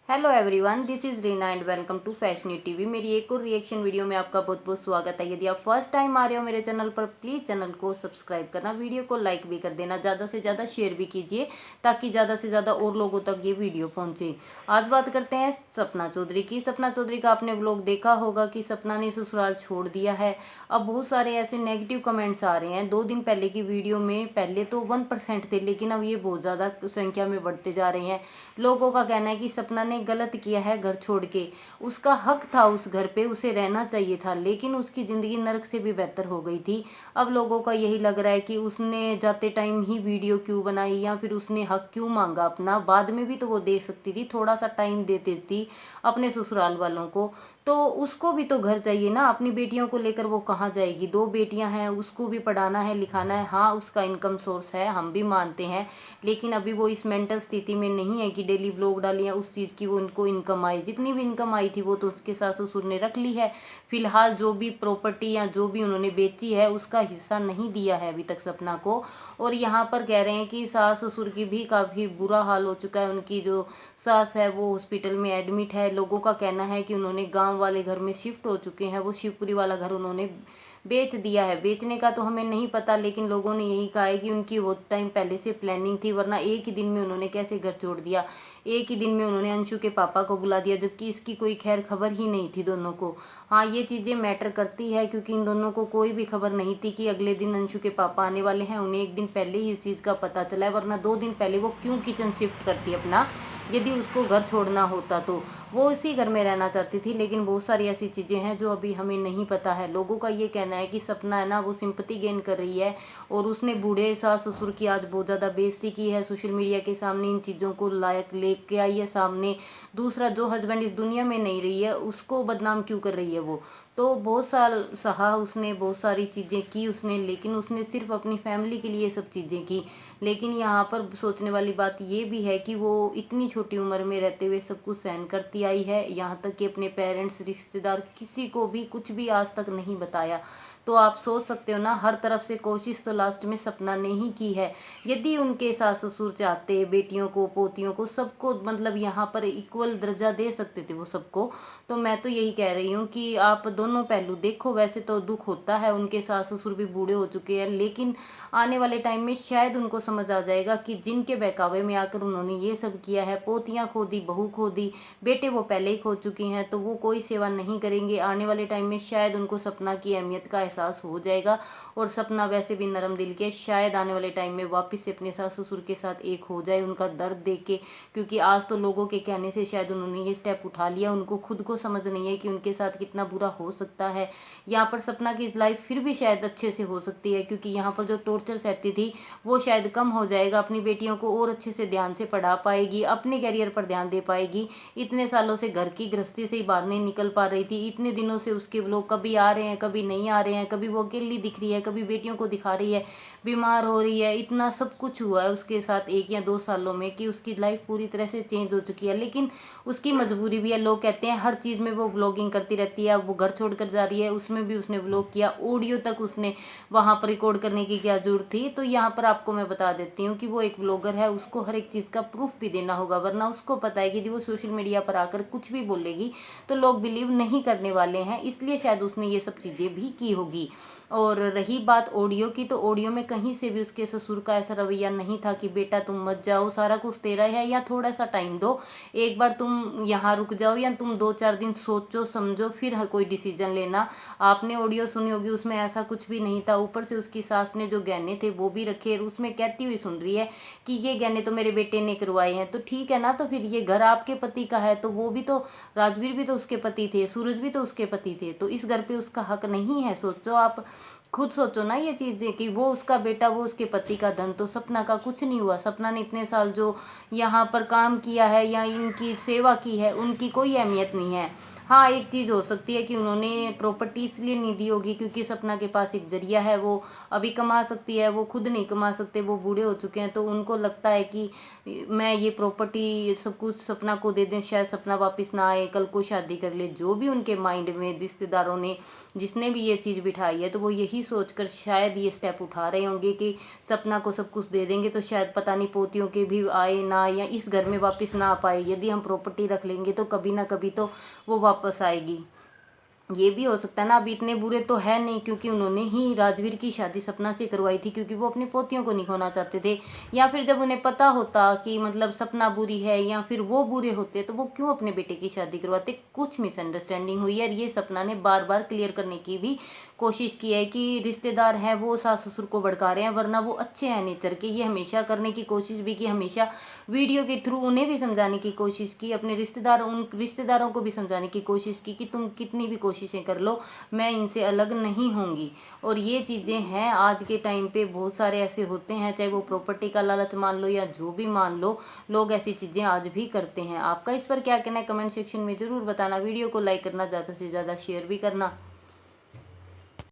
Hello everyone, this is Reena and welcome to Fashiony TV. मेरी एक और रिएक्शन वीडियो में आपका बहुत बहुत स्वागत है। यदि आप फर्स्ट टाइम आ रहे हो मेरे चैनल पर, प्लीज़ चैनल को सब्सक्राइब करना, वीडियो को लाइक भी कर देना, ज़्यादा से ज़्यादा शेयर भी कीजिए ताकि ज़्यादा से ज़्यादा और लोगों तक ये वीडियो पहुँचे। आज बात करते हैं सपना चौधरी की। सपना चौधरी का आपने व्लॉग देखा होगा कि सपना ने ससुराल छोड़ दिया है। अब बहुत सारे ऐसे नेगेटिव कमेंट्स आ रहे हैं। 2 दिन पहले की वीडियो में पहले तो 1% थे, लेकिन अब ये बहुत ज़्यादा संख्या में बढ़ते जा रहे हैं। लोगों का कहना है कि सपना ने गलत किया है घर छोड़ के। उसका हक था उस घर पे, उसे रहना चाहिए था, लेकिन उसकी ज़िंदगी नरक से भी बेहतर हो गई थी। अब लोगों का यही लग रहा है कि उसने जाते टाइम ही वीडियो क्यों बनाई, या फिर उसने हक क्यों मांगा अपना। बाद में भी तो वो दे सकती थी, थोड़ा सा टाइम दे देती अपने ससुराल वालों को। तो उसको भी तो घर चाहिए ना। अपनी बेटियों को लेकर वो कहाँ जाएगी? 2 बेटियां हैं, उसको भी पढ़ाना है, लिखाना है। हाँ, उसका इनकम सोर्स है, हम भी मानते हैं, लेकिन अभी वो इस मेंटल स्थिति में नहीं है कि डेली व्लॉग डालें या उस चीज़ की वो उनको इनकम आई। जितनी भी इनकम आई थी वो तो उसके सास ससुर ने रख ली है। फिलहाल जो भी प्रॉपर्टी या जो भी उन्होंने बेची है उसका हिस्सा नहीं दिया है अभी तक सपना को। और यहाँ पर कह रहे हैं कि सास ससुर की भी काफ़ी बुरा हाल हो चुका है। उनकी जो सास है वो हॉस्पिटल में एडमिट है। लोगों का कहना है कि उन्होंने गांव वाले घर में शिफ्ट हो चुके हैं। वो शिवपुरी वाला घर उन्होंने बेच दिया है। बेचने का तो हमें नहीं पता, लेकिन लोगों ने यही कहा है कि उनकी वो टाइम पहले से प्लानिंग थी, वरना एक ही दिन में उन्होंने कैसे घर छोड़ दिया। एक ही दिन में उन्होंने अंशु के पापा को बुला दिया, जबकि इसकी कोई खैर खबर ही नहीं थी दोनों को। हाँ, ये चीज़ें मैटर करती है, क्योंकि इन दोनों को कोई भी खबर नहीं थी कि अगले दिन अंशु के पापा आने वाले हैं। उन्हें एक दिन पहले ही इस चीज़ का पता चला है, वरना 2 दिन पहले वो क्यों किचन शिफ्ट करती अपना, यदि उसको घर छोड़ना होता तो। वो इसी घर में रहना चाहती थी, लेकिन बहुत सारी ऐसी चीज़ें हैं जो अभी हमें नहीं पता है। लोगों का ये कहना है कि सपना है ना, वो सिंपैथी गेन कर रही है, और उसने बूढ़े सास ससुर की आज बहुत ज़्यादा बेइज्जती की है सोशल मीडिया के सामने। इन चीज़ों को लायक लेके आई है सामने। दूसरा, जो हस्बैंड इस दुनिया में नहीं रही है उसको बदनाम क्यों कर रही है वो। तो बहुत साल सहा उसने, बहुत सारी चीज़ें की उसने, लेकिन उसने सिर्फ अपनी फैमिली के लिए सब चीज़ें की। लेकिन यहाँ पर सोचने वाली बात ये भी है कि वो इतनी छोटी उम्र में रहते हुए सब कुछ सहन करती आई है, यहाँ तक कि अपने पेरेंट्स, रिश्तेदार, किसी को भी कुछ भी आज तक नहीं बताया। तो आप सोच सकते हो ना, हर तरफ से कोशिश तो लास्ट में सपना ने ही की है। यदि उनके सास ससुर चाहते बेटियों को, पोतियों को, सबको, मतलब यहाँ पर इक्वल दर्जा दे सकते थे वो सबको, तो मैं तो यही कह रही हूँ कि आप दोनों पहलू देखो। वैसे तो दुख होता है, उनके सास ससुर भी बूढ़े हो चुके हैं, लेकिन आने वाले टाइम में शायद उनको समझ आ जाएगा कि जिनके बहकावे में आकर उन्होंने ये सब किया है, पोतियां खो दी, बहू खो दी, बेटे वो पहले ही खो चुकी हैं, तो वो कोई सेवा नहीं करेंगे। आने वाले टाइम में शायद उनको सपना की अहमियत का एहसास हो जाएगा। और सपना वैसे भी नरम दिल के, शायद आने वाले टाइम में वापस से अपने सास ससुर के साथ एक हो जाए, उनका दर्द देख के। क्योंकि आज तो लोगों के कहने से शायद उन्होंने ये स्टेप उठा लिया, उनको खुद को समझ नहीं है कि उनके साथ कितना बुरा हो सकता है। यहाँ पर सपना की लाइफ फिर भी शायद अच्छे से हो सकती है, क्योंकि यहाँ पर जो टॉर्चर सहती थी वो शायद कम हो जाएगा। अपनी बेटियों को और अच्छे से ध्यान से पढ़ा पाएगी, अपने करियर पर ध्यान दे पाएगी। इतने सालों से घर की गृहस्थी से ही बाहर नहीं निकल पा रही थी। इतने दिनों से उसके लोग कभी आ रहे हैं, कभी नहीं आ रहे हैं, कभी वो अकेली दिख रही है, कभी बेटियों को दिखा रही है, बीमार हो रही है। इतना सब कुछ हुआ है उसके साथ 1 या 2 सालों में कि उसकी लाइफ पूरी तरह से चेंज हो चुकी है। लेकिन उसकी मजबूरी भी है। लोग कहते हैं हर चीज़ में वो व्लॉगिंग करती रहती है। वो घर छोड़कर जा रही है, उसमें भी उसने व्लॉग किया, ऑडियो तक उसने वहाँ पर रिकॉर्ड करने की क्या जरूरत थी। तो यहाँ पर आपको मैं बता देती हूँ कि वो एक व्लॉगर है, उसको हर एक चीज़ का प्रूफ भी देना होगा, वरना उसको पता है कि यदि वो सोशल मीडिया पर आकर कुछ भी बोलेगी तो लोग बिलीव नहीं करने वाले हैं, इसलिए शायद उसने ये सब चीज़ें भी की होगी। और रही बात ऑडियो की, तो ऑडियो में कहीं से भी उसके ससुर का ऐसा रवैया नहीं था कि बेटा तुम मत जाओ, सारा कुछ तेरा है, या थोड़ा सा टाइम दो, एक बार तुम यहाँ रुक जाओ, या तुम 2-4 दिन सोचो समझो फिर कोई डिसीजन लेना। आपने ऑडियो सुनी होगी, उसमें ऐसा कुछ भी नहीं था। ऊपर से उसकी सास ने जो गहने थे वो भी रखे, उसमें कहती हुई सुन रही है कि ये गहने तो मेरे बेटे ने करवाए हैं। तो ठीक है ना, तो फिर ये घर आपके पति का है, तो वो भी तो, राजवीर भी तो उसके पति थे, सूरज भी तो उसके पति थे, तो इस घर पे उसका हक नहीं है? सोचो आप, खुद सोचो ना ये चीज़ें कि वो उसका बेटा, वो उसके पति का धन। तो सपना का कुछ नहीं हुआ। सपना ने इतने साल जो यहाँ पर काम किया है या इनकी सेवा की है, उनकी कोई अहमियत नहीं है। हाँ, एक चीज़ हो सकती है कि उन्होंने प्रॉपर्टी इसलिए नहीं दी होगी क्योंकि सपना के पास एक ज़रिया है, वो अभी कमा सकती है, वो खुद नहीं कमा सकते, वो बूढ़े हो चुके हैं, तो उनको लगता है कि मैं ये प्रॉपर्टी सब कुछ सपना को दे दें, शायद सपना वापस ना आए, कल को शादी कर ले। जो भी उनके माइंड में रिश्तेदारों ने, जिसने भी ये चीज़ बिठाई है, तो वो यही सोचकर शायद ये स्टेप उठा रहे होंगे कि सपना को सब कुछ दे देंगे तो शायद पता नहीं पोतियों के भी आए ना, या इस घर में वापस ना आ पाए। यदि हम प्रॉपर्टी रख लेंगे तो कभी ना कभी तो वो वापस आएगी। ये भी हो सकता है ना। अभी इतने बुरे तो है नहीं क्योंकि उन्होंने ही राजवीर की शादी सपना से करवाई थी, क्योंकि वो अपनी पोतियों को नहीं खोना चाहते थे। या फिर जब उन्हें पता होता कि मतलब सपना बुरी है या फिर वो बुरे होते तो वो क्यों अपने बेटे की शादी करवाते। कुछ मिसअंडरस्टैंडिंग हुई है, और ये सपना ने बार बार क्लियर करने की भी कोशिश की है कि रिश्तेदार हैं वो सास ससुर को भड़का रहे हैं, वरना वो अच्छे हैं नेचर के। ये हमेशा करने की कोशिश भी की, हमेशा वीडियो के थ्रू उन्हें भी समझाने की कोशिश की, अपने उन रिश्तेदारों को भी समझाने की कोशिश की कि तुम कितनी भी कोशिशें कर लो, मैं इनसे अलग नहीं होंगी। और ये चीज़ें हैं आज के टाइम पे बहुत सारे ऐसे होते हैं, चाहे वो प्रॉपर्टी का लालच मान लो या जो भी मान लो, लोग ऐसी चीज़ें आज भी करते हैं। आपका इस पर क्या कहना है कमेंट सेक्शन में ज़रूर बताना। वीडियो को लाइक करना, ज़्यादा से ज़्यादा शेयर भी करना।